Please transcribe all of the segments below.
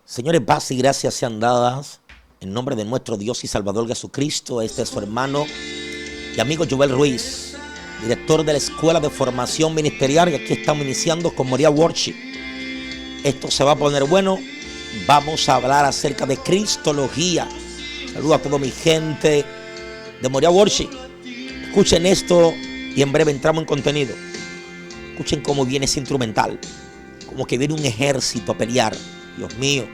Señores, paz y gracias sean dadas en nombre de nuestro Dios y Salvador Jesucristo. Este es su hermano y amigo Joel Ruiz, director de la Escuela de Formación Ministerial. Y aquí estamos iniciando con Moriah Worship. Esto se va a poner bueno. Vamos a hablar acerca de Cristología. Saludo a toda mi gente de Moriah Worship. Escuchen esto y en breve entramos en contenido. Escuchen cómo viene ese instrumental. Como que viene un ejército a pelear. Dios mío.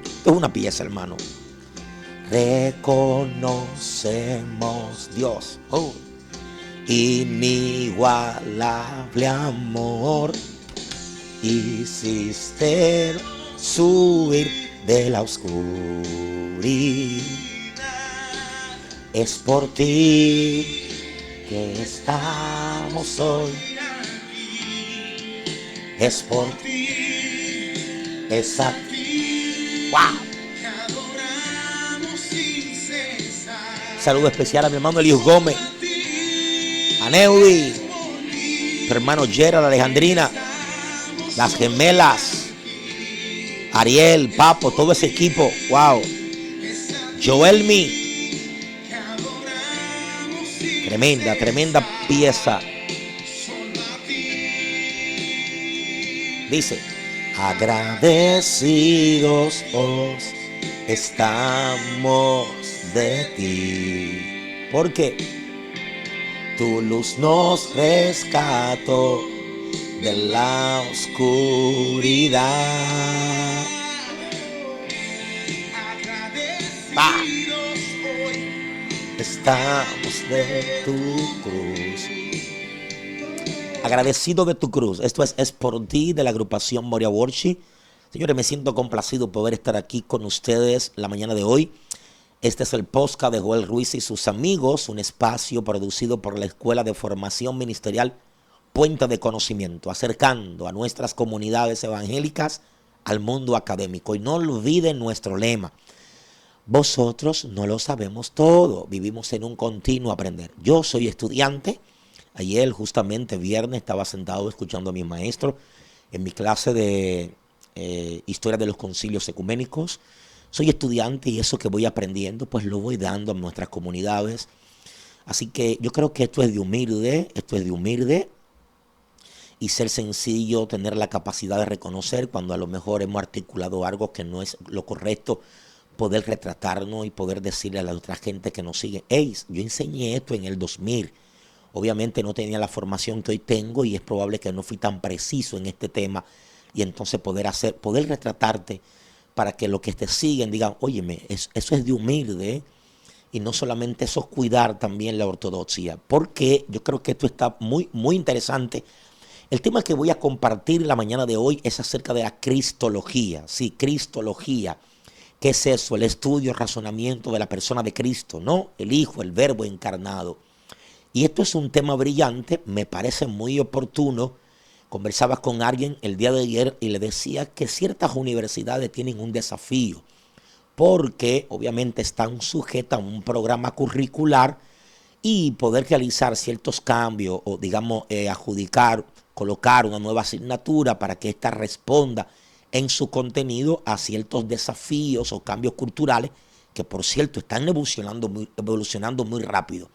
Esto es una pieza, hermano. Reconocemos Dios. Inigualable amor. Hiciste subir de la oscuridad. Es por ti que estamos hoy. Es por ti. Es a ti. ¡Wow! Saludo especial a mi hermano Elius Gómez, a Neudi, tu hermano Gerald, Alejandrina, las gemelas, Ariel, Papo, todo ese equipo. ¡Wow! Joelmi. Tremenda pieza. Dice: agradecidos os estamos de ti, porque tu luz nos rescató de la oscuridad. Agradecidos hoy estamos de tu cruz. Agradecido de tu cruz. Esto es por ti, de la agrupación Moriah Worship. Señores, me siento complacido por poder estar aquí con ustedes la mañana de hoy. Este es el podcast de Joel Ruiz y sus amigos, un espacio producido por la Escuela de Formación Ministerial Puente de Conocimiento, acercando a nuestras comunidades evangélicas al mundo académico. Y no olviden nuestro lema: vosotros no lo sabemos todo, vivimos en un continuo aprender. Yo soy estudiante. Ayer, justamente viernes, estaba sentado escuchando a mis maestros en mi clase de Historia de los Concilios Ecuménicos. Soy estudiante y eso que voy aprendiendo, pues lo voy dando a nuestras comunidades. Así que yo creo que esto es de humilde y ser sencillo, tener la capacidad de reconocer cuando a lo mejor hemos articulado algo que no es lo correcto, poder retratarnos y poder decirle a la otra gente que nos sigue: hey, yo enseñé esto en el 2000. Obviamente no tenía la formación que hoy tengo y es probable que no fui tan preciso en este tema, y entonces poder retratarte para que los que te siguen digan: óyeme, eso es de humilde, ¿eh? Y no solamente eso, es cuidar también la ortodoxia, porque yo creo que esto está muy interesante. El tema que voy a compartir la mañana de hoy es acerca de la cristología. Sí, cristología. ¿Qué es eso? El estudio, el razonamiento de la persona de Cristo, ¿no? El Hijo, el Verbo encarnado. Y esto es un tema brillante, me parece muy oportuno. Conversaba con alguien el día de ayer y le decía que ciertas universidades tienen un desafío, porque obviamente están sujetas a un programa curricular y poder realizar ciertos cambios o, digamos, colocar una nueva asignatura para que ésta responda en su contenido a ciertos desafíos o cambios culturales que, por cierto, están evolucionando muy rápido.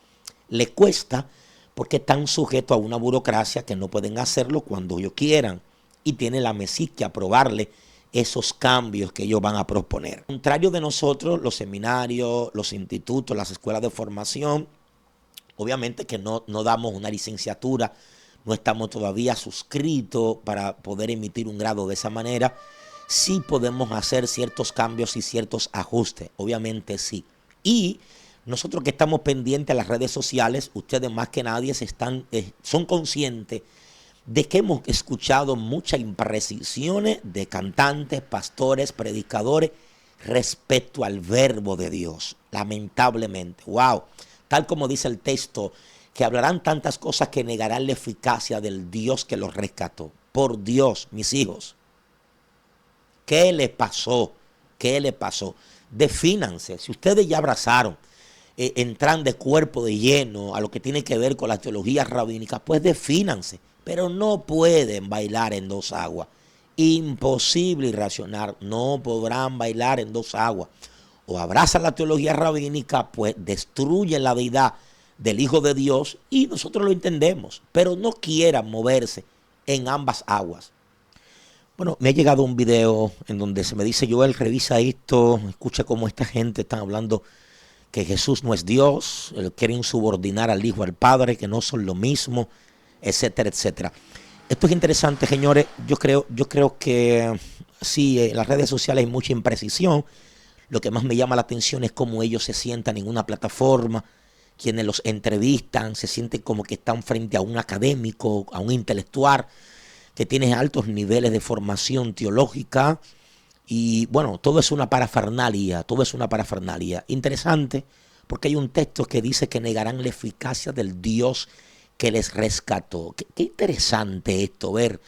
Le cuesta porque están sujetos a una burocracia que no pueden hacerlo cuando ellos quieran y tiene la MESIC que aprobarle esos cambios que ellos van a proponer. Al contrario de nosotros, los seminarios, los institutos, las escuelas de formación, obviamente que no damos una licenciatura, no estamos todavía suscritos para poder emitir un grado de esa manera. Sí podemos hacer ciertos cambios y ciertos ajustes, obviamente sí. Y nosotros que estamos pendientes a las redes sociales, ustedes más que nadie son conscientes de que hemos escuchado muchas imprecisiones de cantantes, pastores, predicadores respecto al verbo de Dios. Lamentablemente, wow, tal como dice el texto, que hablarán tantas cosas que negarán la eficacia del Dios que los rescató. Por Dios, mis hijos, ¿qué le pasó? ¿Qué le pasó? Defínanse. Si ustedes ya abrazaron, entran de cuerpo de lleno a lo que tiene que ver con la teología rabínica, pues defínanse. Pero no pueden bailar en dos aguas. imposible y racional. No podrán bailar en dos aguas. O abrazan la teología rabínica, pues destruyen la deidad del Hijo de Dios, y nosotros lo entendemos, pero no quieran moverse en ambas aguas. Bueno, me ha llegado un video en donde se me dice: Joel, revisa esto, escucha cómo esta gente está hablando que Jesús no es Dios, quieren subordinar al Hijo al Padre, que no son lo mismo, etcétera, etcétera. Esto es interesante, señores. Yo creo que sí, en las redes sociales hay mucha imprecisión. Lo que más me llama la atención es cómo ellos se sientan en una plataforma, quienes los entrevistan se sienten como que están frente a un académico, a un intelectual que tiene altos niveles de formación teológica. Y bueno, todo es una parafernalia, Interesante, porque hay un texto que dice que negarán la eficacia del Dios que les rescató. Qué interesante esto, ver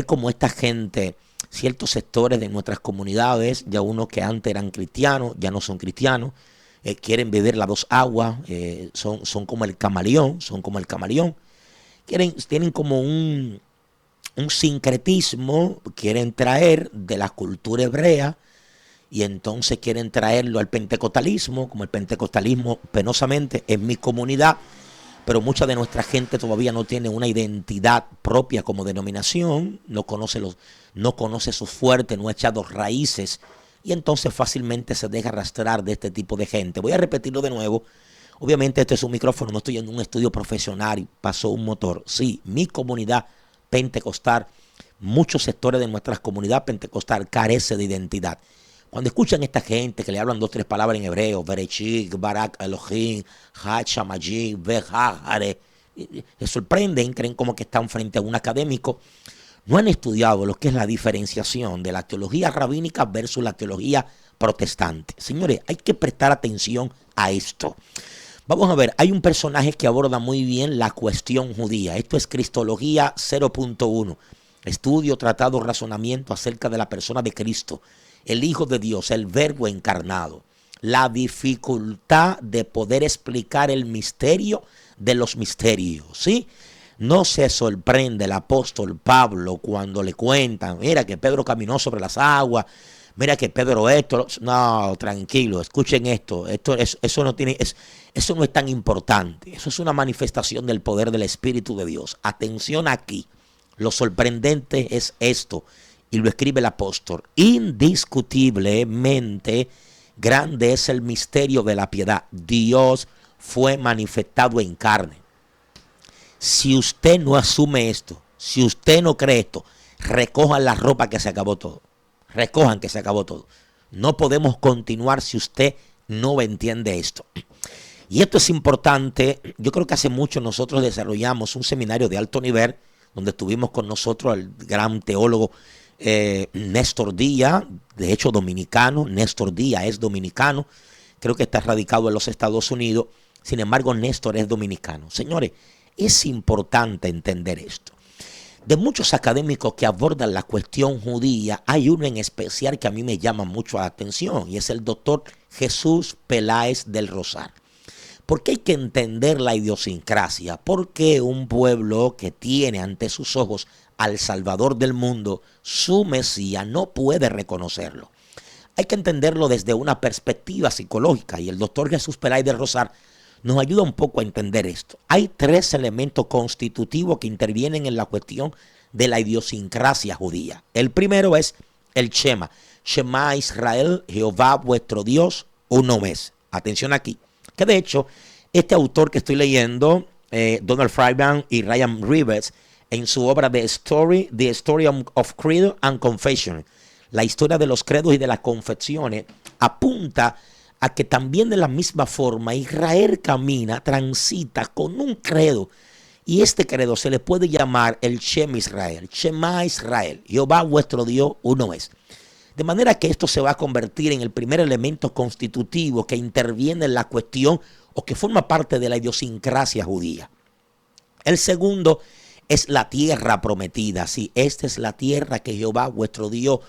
cómo esta gente, ciertos sectores de nuestras comunidades, ya unos que antes eran cristianos, ya no son cristianos, quieren beber las dos aguas, son como el camaleón, tienen como un sincretismo, quieren traer de la cultura hebrea y entonces quieren traerlo al pentecostalismo, como el pentecostalismo penosamente es mi comunidad, pero mucha de nuestra gente todavía no tiene una identidad propia como denominación, no conoce sus fuertes, no ha echado raíces, y entonces fácilmente se deja arrastrar de este tipo de gente. Voy a repetirlo de nuevo. Obviamente este es un micrófono, no estoy en un estudio profesional y pasó un motor. Sí, mi comunidad pentecostal, muchos sectores de nuestra comunidad pentecostal carece de identidad. Cuando escuchan a esta gente que le hablan 2 o 3 palabras en hebreo, Berechit, Barak, Elohim, Hachamajik, Behahare, se sorprenden, creen como que están frente a un académico. No han estudiado lo que es la diferenciación de la teología rabínica versus la teología protestante. Señores, hay que prestar atención a esto. Vamos a ver, hay un personaje que aborda muy bien la cuestión judía. Esto es Cristología 0.1. Estudio, tratado, razonamiento acerca de la persona de Cristo, el Hijo de Dios, el Verbo encarnado. La dificultad de poder explicar el misterio de los misterios, ¿sí? No se sorprende el apóstol Pablo cuando le cuentan, mira que Pedro caminó sobre las aguas, mira que Pedro esto. No, tranquilo, escuchen esto. Eso no es tan importante. Eso es una manifestación del poder del Espíritu de Dios. Atención aquí. Lo sorprendente es esto. Y lo escribe el apóstol. Indiscutiblemente grande es el misterio de la piedad. Dios fue manifestado en carne. Si usted no asume esto, si usted no cree esto, recojan la ropa que se acabó todo. Recojan que se acabó todo. No podemos continuar si usted no entiende esto. Y esto es importante. Yo creo que hace mucho nosotros desarrollamos un seminario de alto nivel donde estuvimos con nosotros el gran teólogo Néstor Díaz, de hecho dominicano. Néstor Díaz es dominicano. Creo que está radicado en los Estados Unidos. Sin embargo, Néstor es dominicano. Señores, es importante entender esto. De muchos académicos que abordan la cuestión judía, hay uno en especial que a mí me llama mucho la atención, y es el doctor Jesús Peláez del Rosar. Porque hay que entender la idiosincrasia. Porque un pueblo que tiene ante sus ojos al Salvador del mundo, su Mesías, no puede reconocerlo? Hay que entenderlo desde una perspectiva psicológica, y el doctor Jesús Peláez del Rosar nos ayuda un poco a entender esto. Hay 3 elementos constitutivos que intervienen en la cuestión de la idiosincrasia judía. El primero es el Shema. Shema Israel, Jehová vuestro Dios, uno es. Atención aquí. Que de hecho, este autor que estoy leyendo, Donald Friedman y Ryan Rivers, en su obra The Story of Creed and Confession, la historia de los credos y de las confesiones, apunta a que también de la misma forma Israel transita con un credo, y este credo se le puede llamar el Shema Israel, Jehová vuestro Dios, uno es. De manera que esto se va a convertir en el primer elemento constitutivo que interviene en la cuestión o que forma parte de la idiosincrasia judía. El segundo es la tierra prometida. Sí, esta es la tierra que Jehová vuestro Dios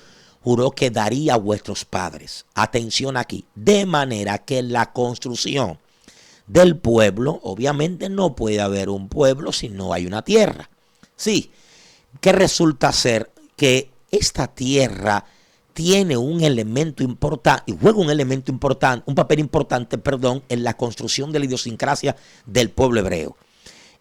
juró que daría a vuestros padres. Atención aquí. De manera que la construcción del pueblo, obviamente no puede haber un pueblo si no hay una tierra. Sí, que resulta ser que esta tierra tiene un elemento importante y juega un elemento importante, un papel importante, perdón, en la construcción de la idiosincrasia del pueblo hebreo.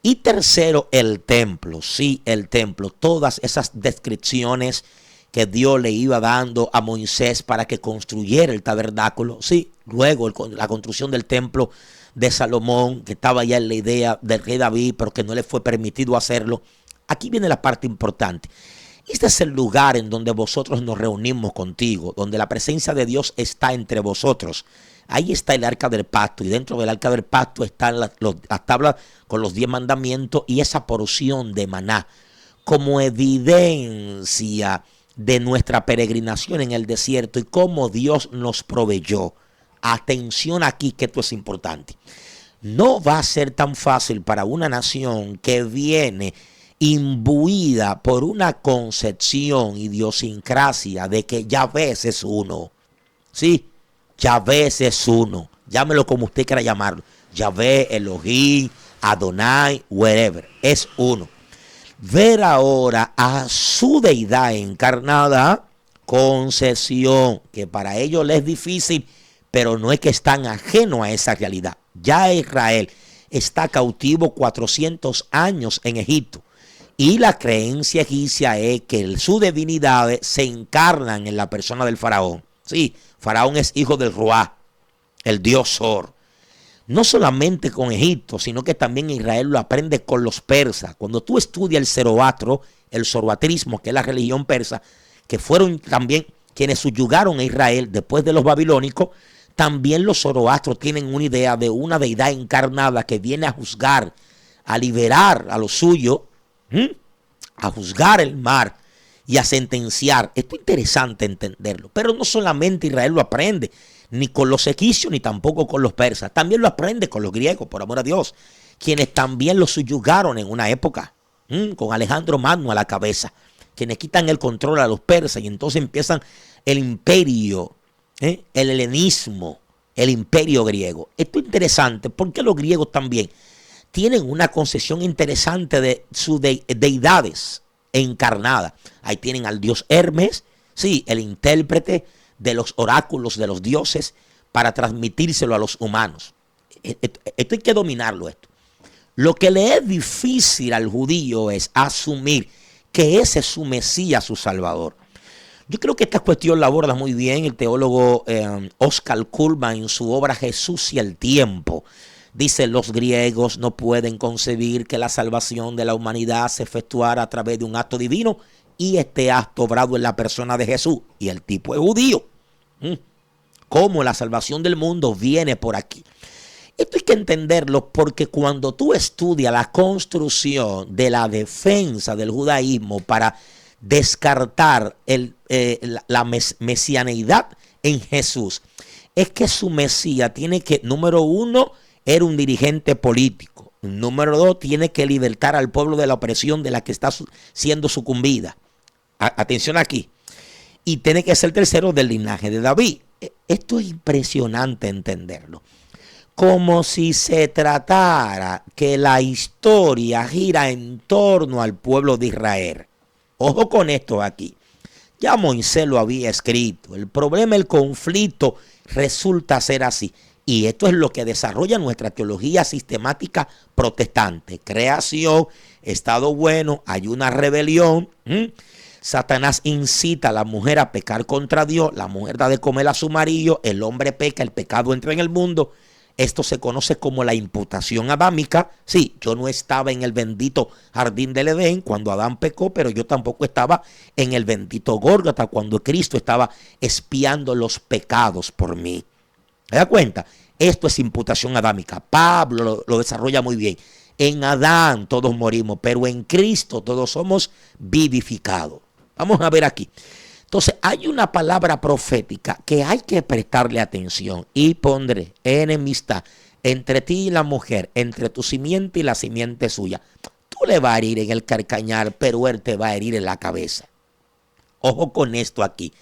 Y tercero, el templo. Sí, el templo. Todas esas descripciones que Dios le iba dando a Moisés para que construyera el tabernáculo. Sí, luego la construcción del templo de Salomón, que estaba ya en la idea del rey David, pero que no le fue permitido hacerlo. Aquí viene la parte importante. Este es el lugar en donde vosotros nos reunimos contigo, donde la presencia de Dios está entre vosotros. Ahí está el arca del pacto, y dentro del arca del pacto están las tablas con los 10 mandamientos y esa porción de maná como evidencia de nuestra peregrinación en el desierto y cómo Dios nos proveyó. Atención aquí, que esto es importante. No va a ser tan fácil para una nación que viene imbuida por una concepción, idiosincrasia de que Yahvé es uno. Sí, Yahvé es uno. Llámelo como usted quiera llamarlo. Yahvé, Elohim, Adonai, wherever. Es uno. Ver ahora a su deidad encarnada, concesión, que para ellos les es difícil, pero no es que están ajenos a esa realidad. Ya Israel está cautivo 400 años en Egipto. Y la creencia egipcia es que sus divinidades se encarnan en la persona del faraón. Sí, faraón es hijo del Ruá, el dios Sor. No solamente con Egipto, sino que también Israel lo aprende con los persas. Cuando tú estudias el zoroastrismo, que es la religión persa, que fueron también quienes subyugaron a Israel después de los babilónicos, también los zoroastros tienen una idea de una deidad encarnada que viene a juzgar, a liberar a los suyos, a juzgar el mar y a sentenciar. Esto es interesante entenderlo, pero no solamente Israel lo aprende, ni con los egipcios, ni tampoco con los persas. También lo aprende con los griegos, por amor a Dios, quienes también lo subyugaron en una época, con Alejandro Magno a la cabeza, quienes quitan el control a los persas y entonces empiezan el imperio, el helenismo, el imperio griego. Esto es interesante porque los griegos también tienen una concepción interesante de sus deidades encarnadas. Ahí tienen al dios Hermes, sí, el intérprete de los oráculos de los dioses para transmitírselo a los humanos. Esto hay que dominarlo, esto. Lo que le es difícil al judío es asumir que ese es su Mesías, su Salvador. Yo creo que esta cuestión la aborda muy bien el teólogo Oscar Cullmann en su obra Jesús y el tiempo. Dice, los griegos no pueden concebir que la salvación de la humanidad se efectuara a través de un acto divino y este acto obrado en la persona de Jesús. Y el tipo es judío. ¿Cómo la salvación del mundo viene por aquí? Esto hay que entenderlo porque cuando tú estudias la construcción de la defensa del judaísmo para descartar la mesianeidad en Jesús, es que su Mesías tiene que, número uno, era un dirigente político. Número dos, tiene que libertar al pueblo de la opresión de la que está siendo sucumbida. Atención aquí. Y tiene que ser tercero del linaje de David. Esto es impresionante entenderlo. Como si se tratara que la historia gira en torno al pueblo de Israel. Ojo con esto aquí. Ya Moisés lo había escrito. El problema, el conflicto resulta ser así. Y esto es lo que desarrolla nuestra teología sistemática protestante. Creación, estado bueno, hay una rebelión. Satanás incita a la mujer a pecar contra Dios. La mujer da de comer a su marido. El hombre peca, el pecado entra en el mundo. Esto se conoce como la imputación adámica. Sí, yo no estaba en el bendito jardín del Edén cuando Adán pecó, pero yo tampoco estaba en el bendito Gólgota cuando Cristo estaba expiando los pecados por mí. ¿Se da cuenta? Esto es imputación adámica. Pablo lo desarrolla muy bien. En Adán todos morimos, pero en Cristo todos somos vivificados. Vamos a ver aquí. Entonces hay una palabra profética que hay que prestarle atención. Y pondré enemistad entre ti y la mujer, entre tu simiente y la simiente suya. Tú le vas a herir en el carcañar, pero él te va a herir en la cabeza. Ojo con esto aquí.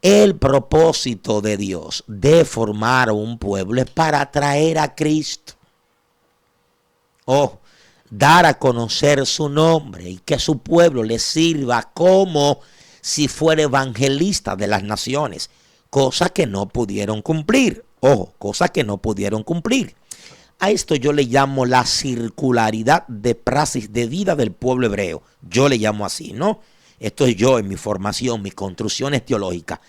El propósito de Dios de formar un pueblo es para traer a Cristo. Ojo, dar a conocer su nombre y que su pueblo le sirva como si fuera evangelista de las naciones, cosa que no pudieron cumplir. Ojo, cosa que no pudieron cumplir. A esto yo le llamo la circularidad de praxis de vida del pueblo hebreo. Yo le llamo así, ¿no? Esto es yo en mi formación, mis construcciones teológicas.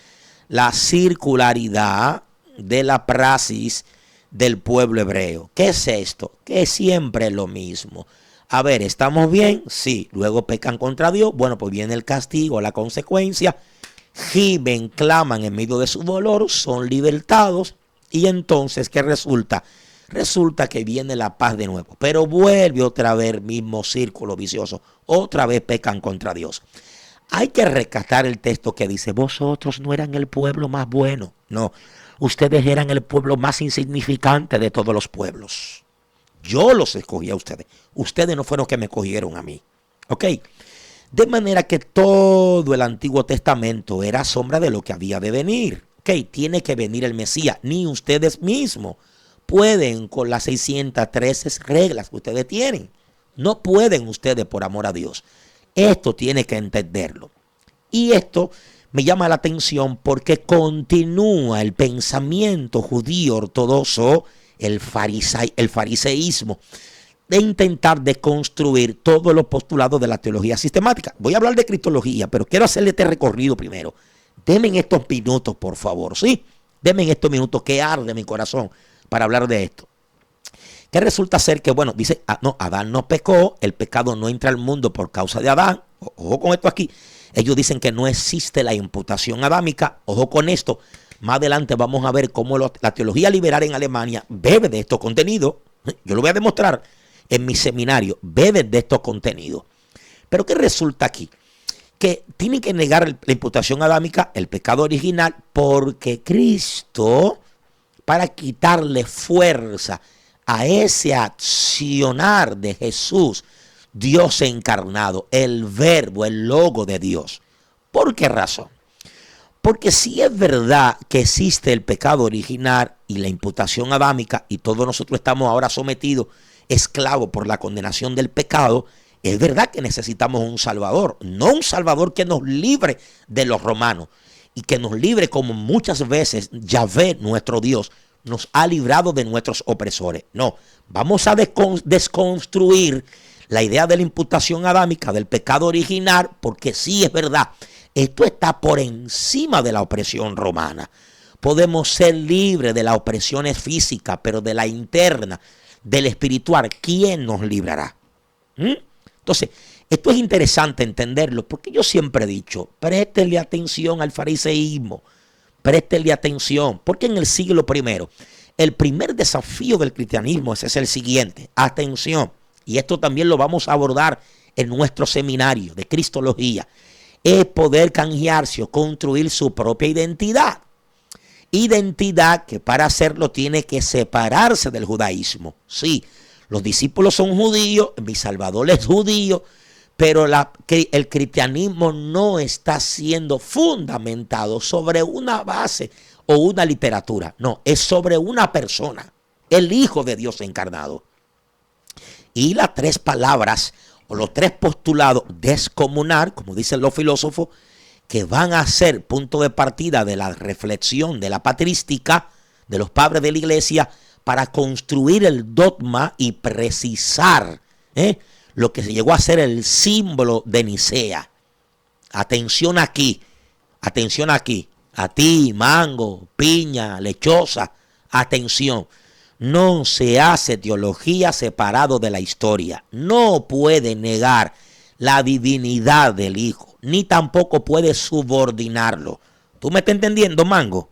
La circularidad de la praxis del pueblo hebreo. ¿Qué es esto? Que es siempre lo mismo. A ver, ¿estamos bien? Sí. Luego pecan contra Dios. Bueno, pues viene el castigo, la consecuencia. Gimen, claman en medio de su dolor, son libertados. Y entonces, ¿qué resulta? Resulta que viene la paz de nuevo. Pero vuelve otra vez el mismo círculo vicioso. Otra vez pecan contra Dios. Hay que rescatar el texto que dice, vosotros no eran el pueblo más bueno. No, ustedes eran el pueblo más insignificante de todos los pueblos. Yo los escogí a ustedes. Ustedes no fueron los que me escogieron a mí. ¿Ok? De manera que todo el Antiguo Testamento era sombra de lo que había de venir. ¿Ok? Tiene que venir el Mesías. Ni ustedes mismos pueden con las 613 reglas que ustedes tienen. No pueden ustedes por amor a Dios. Esto tiene que entenderlo. Y esto me llama la atención porque continúa el pensamiento judío ortodoxo, el fariseísmo, de intentar deconstruir todos los postulados de la teología sistemática. Voy a hablar de cristología, pero quiero hacerle este recorrido primero. Denme estos minutos, por favor, ¿sí? Denme estos minutos que arde mi corazón para hablar de esto. Que resulta ser que, bueno, dice, no, Adán no pecó, el pecado no entra al mundo por causa de Adán. Ojo con esto aquí. Ellos dicen que no existe la imputación adámica. Ojo con esto. Más adelante vamos a ver cómo la teología liberal en Alemania bebe de estos contenidos. Yo lo voy a demostrar en mi seminario. Bebe de estos contenidos. Pero ¿qué resulta aquí? Que tienen que negar la imputación adámica, el pecado original, porque Cristo, para quitarle fuerza a ese accionar de Jesús, Dios encarnado, el verbo, el logo de Dios. ¿Por qué razón? Porque si es verdad que existe el pecado original y la imputación adámica, y todos nosotros estamos ahora sometidos, esclavos por la condenación del pecado, es verdad que necesitamos un Salvador, no un Salvador que nos libre de los romanos y que nos libre como muchas veces Yahvé, nuestro Dios, nos ha librado de nuestros opresores. No, vamos a desconstruir la idea de la imputación adámica, del pecado original, porque sí es verdad, esto está por encima de la opresión romana. Podemos ser libres de las opresiones físicas, pero de la interna, del espiritual, ¿quién nos librará? Entonces, esto es interesante entenderlo, porque yo siempre he dicho, préstele atención al fariseísmo. Préstele atención, porque en el siglo I, el primer desafío del cristianismo es el siguiente. Atención, y esto también lo vamos a abordar en nuestro seminario de Cristología, es poder canjearse o construir su propia identidad. Identidad que para hacerlo tiene que separarse del judaísmo. Sí, los discípulos son judíos, mi Salvador es judío, pero el cristianismo no está siendo fundamentado sobre una base o una literatura. No, es sobre una persona, el Hijo de Dios encarnado. Y las tres palabras o los tres postulados descomunar, como dicen los filósofos, que van a ser punto de partida de la reflexión de la patrística de los padres de la iglesia para construir el dogma y precisar lo que se llegó a ser el símbolo de Nicea. Atención aquí, a ti, mango, piña, lechosa, atención. No se hace teología separado de la historia. No puede negar la divinidad del Hijo, ni tampoco puede subordinarlo. ¿Tú me estás entendiendo, mango?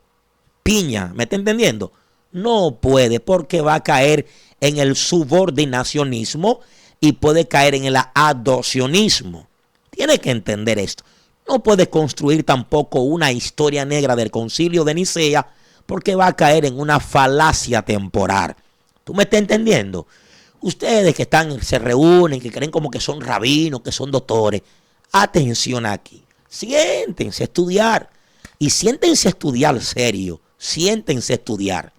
Piña, ¿me estás entendiendo? No puede, porque va a caer en el subordinacionismo y puede caer en el adopcionismo. Tiene que entender esto. No puede construir tampoco una historia negra del concilio de Nicea, porque va a caer en una falacia temporal. ¿Tú me estás entendiendo? Ustedes que se reúnen, que creen como que son rabinos, que son doctores, atención aquí. Siéntense a estudiar. Y siéntense a estudiar serio. Siéntense a estudiar.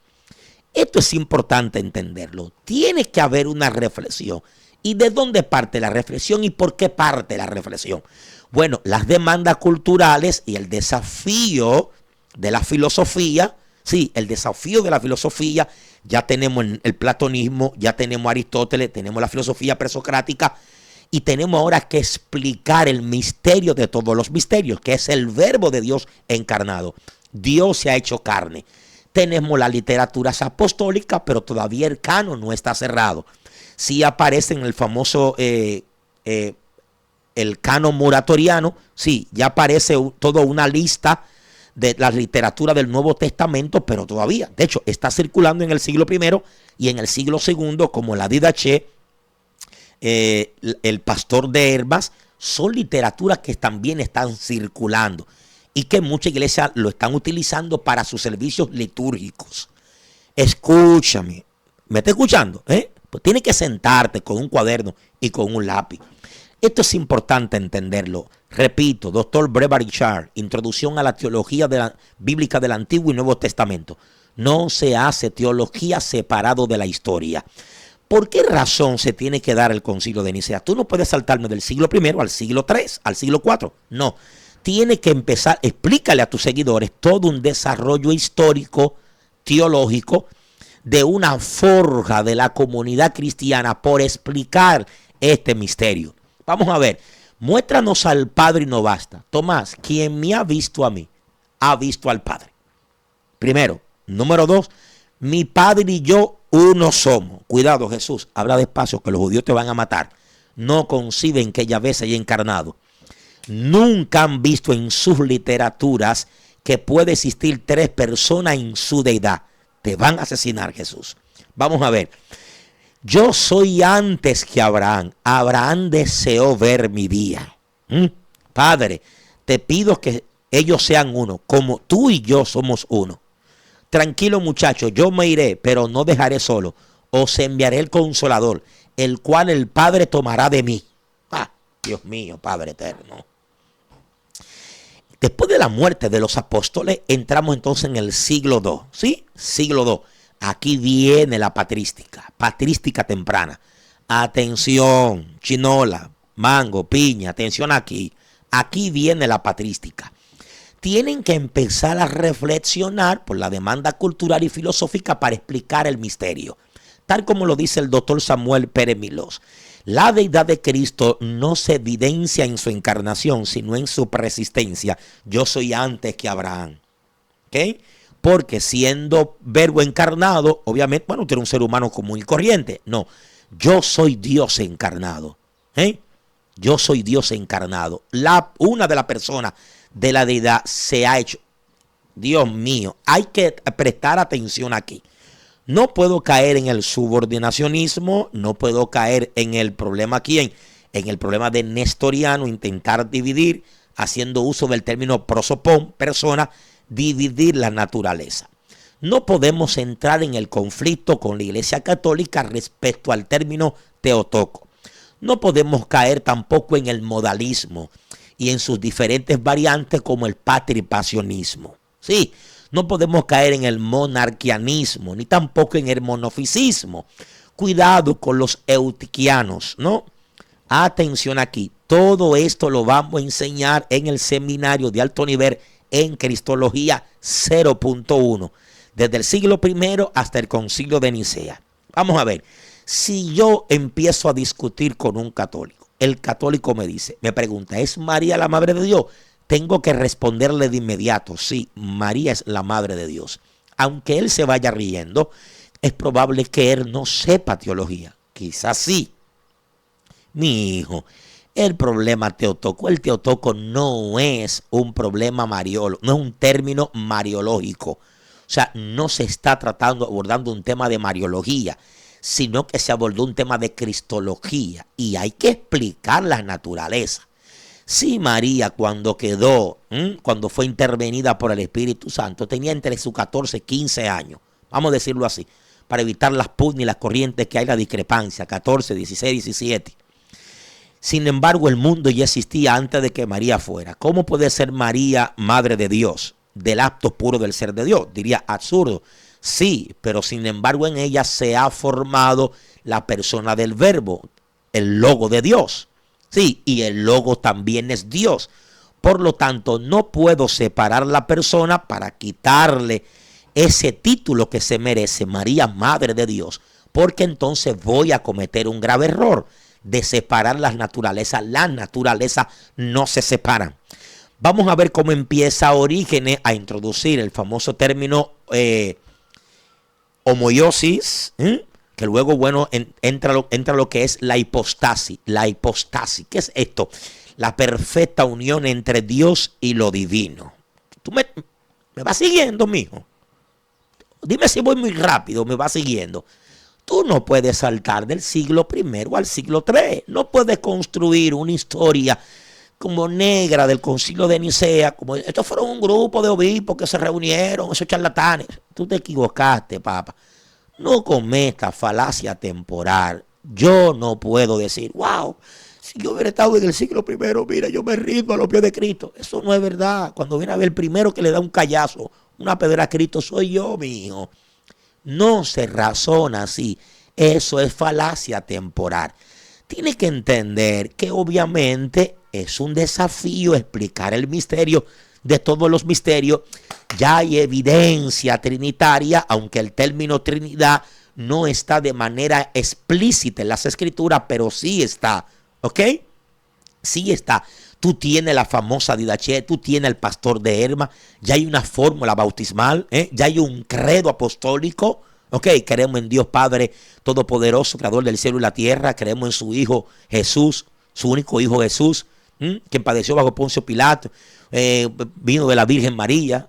Esto es importante entenderlo. Tiene que haber una reflexión. ¿Y de dónde parte la reflexión y por qué parte la reflexión? Bueno, las demandas culturales y el desafío de la filosofía, sí, el desafío de la filosofía, ya tenemos el platonismo, ya tenemos Aristóteles, tenemos la filosofía presocrática y tenemos ahora que explicar el misterio de todos los misterios, que es el verbo de Dios encarnado. Dios se ha hecho carne. Tenemos las literaturas apostólicas, pero todavía el canon no está cerrado. Sí aparece en el famoso el canon muratoriano, sí, ya aparece toda una lista de la literatura del Nuevo Testamento, pero todavía, de hecho, está circulando en el siglo I y en el siglo II, como la Didache, el Pastor de Hermas, son literaturas que también están circulando y que muchas iglesias lo están utilizando para sus servicios litúrgicos. Escúchame, ¿me está escuchando? Pues tienes que sentarte con un cuaderno y con un lápiz. Esto es importante entenderlo. Repito, Dr. Brevar Richard, Introducción a la Teología Bíblica del Antiguo y Nuevo Testamento. No se hace teología separado de la historia. ¿Por qué razón se tiene que dar el Concilio de Nicea? Tú no puedes saltarme del siglo I al siglo III, al siglo IV. No. Tiene que empezar, explícale a tus seguidores todo un desarrollo histórico, teológico, de una forja de la comunidad cristiana por explicar este misterio. Vamos a ver, muéstranos al Padre y no basta. Tomás, quien me ha visto a mí, ha visto al Padre. Primero. Número 2, mi Padre y yo uno somos. Cuidado, Jesús, habla despacio que los judíos te van a matar. No conciben que Yahvé se haya encarnado. Nunca han visto en sus literaturas que puede existir 3 personas en su deidad. Te van a asesinar, Jesús. Vamos a ver. Yo soy antes que Abraham. Abraham deseó ver mi día. Padre, te pido que ellos sean uno, como tú y yo somos uno. Tranquilo, muchachos, yo me iré, pero no dejaré solo. Os enviaré el Consolador, el cual el Padre tomará de mí. Dios mío, Padre eterno. Después de la muerte de los apóstoles, entramos entonces en el siglo II. ¿Sí? Siglo II. Aquí viene la patrística temprana. Atención, chinola, mango, piña, atención aquí. Aquí viene la patrística. Tienen que empezar a reflexionar por la demanda cultural y filosófica para explicar el misterio. Tal como lo dice el doctor Samuel Pérez Milós. La deidad de Cristo no se evidencia en su encarnación, sino en su persistencia. Yo soy antes que Abraham. ¿Ok? Porque siendo verbo encarnado, obviamente, bueno, tú eres un ser humano común y corriente. No, yo soy Dios encarnado. Yo soy Dios encarnado. Una de las personas de la deidad se ha hecho. Dios mío, hay que prestar atención aquí. No puedo caer en el subordinacionismo, no puedo caer en el problema aquí, en el problema de nestoriano, intentar dividir, haciendo uso del término prosopón, persona, dividir la naturaleza. No podemos entrar en el conflicto con la Iglesia Católica respecto al término Teotoco. No podemos caer tampoco en el modalismo y en sus diferentes variantes como el patripacionismo. Sí, no podemos caer en el monarquianismo, ni tampoco en el monofisismo. Cuidado con los eutiquianos, ¿no? Atención aquí, todo esto lo vamos a enseñar en el seminario de alto nivel en Cristología 0.1, desde el siglo I hasta el Concilio de Nicea. Vamos a ver, si yo empiezo a discutir con un católico, el católico me pregunta, ¿es María la Madre de Dios? Tengo que responderle de inmediato, sí, María es la Madre de Dios. Aunque él se vaya riendo, es probable que él no sepa teología. Quizás sí. Mi hijo, el problema Teotoco, el Teotoco no es un problema mariológico, no es un término mariológico. O sea, no se está abordando un tema de mariología, sino que se abordó un tema de cristología. Y hay que explicar la naturaleza. Sí, María cuando cuando fue intervenida por el Espíritu Santo, tenía entre sus 14 y 15 años, vamos a decirlo así, para evitar las pugnas y las corrientes que hay, la discrepancia, 14, 16, 17. Sin embargo, el mundo ya existía antes de que María fuera. ¿Cómo puede ser María madre de Dios, del acto puro del ser de Dios? Diría absurdo. Sí, pero sin embargo en ella se ha formado la persona del verbo. el logo de Dios. Sí, y el logo también es Dios. Por lo tanto, no puedo separar la persona para quitarle ese título que se merece, María, Madre de Dios, porque entonces voy a cometer un grave error de separar las naturalezas. Las naturalezas no se separan. Vamos a ver cómo empieza Orígenes a introducir el famoso término homoiosis, que luego, bueno, entra lo que es la hipostasis. La hipostasis, ¿qué es esto? La perfecta unión entre Dios y lo divino. ¿Tú me vas siguiendo, mijo? Dime si voy muy rápido, me vas siguiendo. Tú no puedes saltar del siglo I al siglo III. No puedes construir una historia como negra del concilio de Nicea, como estos fueron un grupo de obispos que se reunieron, esos charlatanes. Tú te equivocaste, papá. No cometas falacia temporal. Yo no puedo decir, wow, si yo hubiera estado en el siglo I, mira, yo me rindo a los pies de Cristo. Eso no es verdad. Cuando viene a ver el primero que le da un callazo, una pedra a Cristo, soy yo, mi hijo. No se razona así. Eso es falacia temporal. Tienes que entender que obviamente es un desafío explicar el misterio de todos los misterios. Ya hay evidencia trinitaria, aunque el término Trinidad no está de manera explícita en las Escrituras, pero sí está, ¿ok? Sí está. Tú tienes la famosa Didache, tú tienes el pastor de Herma, ya hay una fórmula bautismal, ya hay un credo apostólico, ¿ok? Creemos en Dios Padre Todopoderoso, Creador del cielo y la tierra, creemos en su Hijo Jesús, su único Hijo Jesús, quien padeció bajo Poncio Pilato, vino de la Virgen María,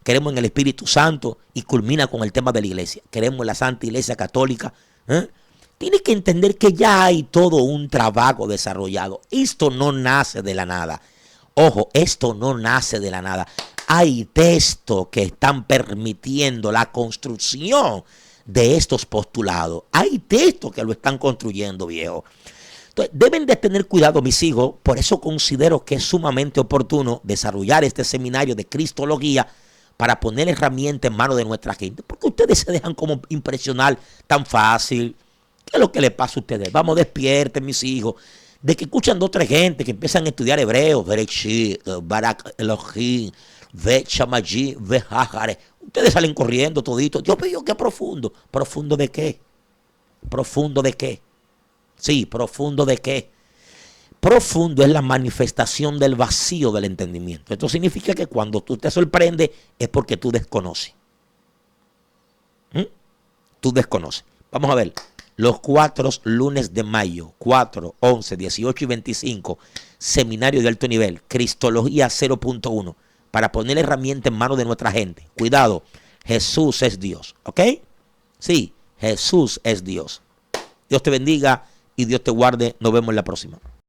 creemos en el Espíritu Santo y culmina con el tema de la iglesia, creemos en la Santa Iglesia Católica. Tienes que entender que ya hay todo un trabajo desarrollado. Esto no nace de la nada. Ojo, esto no nace de la nada. Hay textos que están permitiendo la construcción de estos postulados. Hay textos que lo están construyendo, viejo. Entonces, deben de tener cuidado, mis hijos. Por eso considero que es sumamente oportuno desarrollar este seminario de Cristología para poner herramientas en manos de nuestra gente. Porque ustedes se dejan como impresionar tan fácil. ¿Qué es lo que le pasa a ustedes? Vamos, despierten, mis hijos. De que escuchan dos o tres gente que empiezan a estudiar hebreo. Barak Elohim, Shamaji, Hajare. Ustedes salen corriendo toditos. Dios mío, qué profundo. ¿Profundo de qué? ¿Profundo de qué? Sí, profundo de qué. Profundo es la manifestación del vacío del entendimiento. Esto significa que cuando tú te sorprendes es porque tú desconoces. Tú desconoces. Vamos a ver. Los 4 lunes de mayo, 4, 11, 18 y 25, seminario de alto nivel, Cristología 0.1, para poner herramientas en manos de nuestra gente. Cuidado, Jesús es Dios, ¿ok? Sí, Jesús es Dios. Dios te bendiga y Dios te guarde. Nos vemos en la próxima.